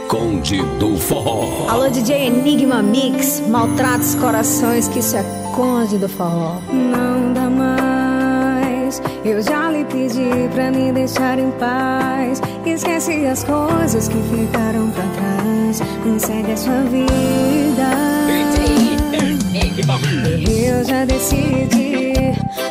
Conde do Forró. Alô, DJ Enigma Mix, maltrata os corações, que isso é Conde do Forró. Não dá mais, eu já lhe pedi pra me deixar em paz. Esquece as coisas que ficaram pra trás, segue a sua vida. Eu já decidi,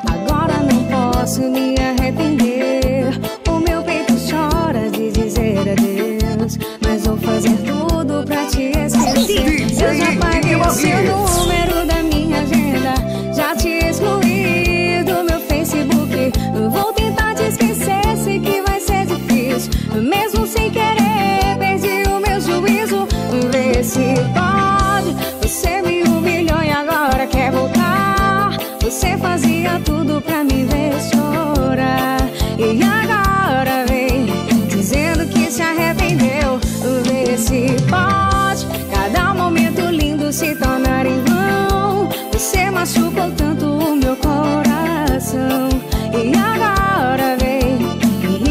agora não posso me arrepender. O meu peito chora de dizer adeus, mas vou fazer tudo pra te esquecer. Eu já paguei o seu número da minha agenda, já te excluí do meu Facebook. Vou tentar te esquecer, sei que vai ser difícil, mesmo sem querer, perdi o meu juízo. Vê se pode, você me humilhou e agora quer voltar. Você fazia tudo pra me ver chorar, e agora vem dizendo que se arrependeu. Vê se pode cada momento lindo se tornar em vão. Você machucou tanto o meu coração, e agora vem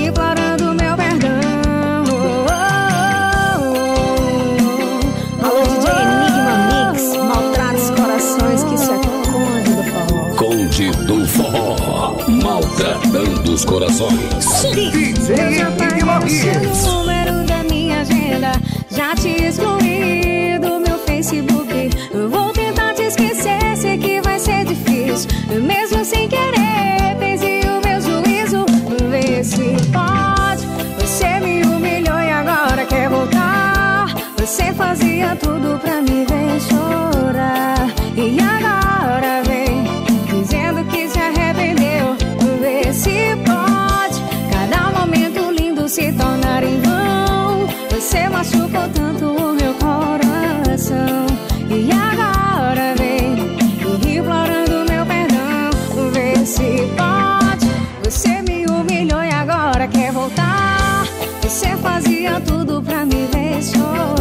implorando meu perdão. Alô, DJ Enigma Mix, maltrata os corações, que isso é Conde do Forró. Conde do Forró, maltratando os corações. Eu já paguei o seu número da minha agenda, já te excluí do meu Facebook. Vou tentar te esquecer, sei que vai ser difícil, mesmo sem querer, perdi o meu juízo. Vê se pode, você me humilhou e agora quer voltar. Você fazia tudo pra me ver chorar, e agora vem dizendo que se arrependeu. Vê se pode cada momento lindo se tornar em vão. Você machucou tanto o meu coração, e agora vem implorando meu perdão. Vê se pode, você me humilhou e agora quer voltar. Você fazia tudo pra me ver chorar.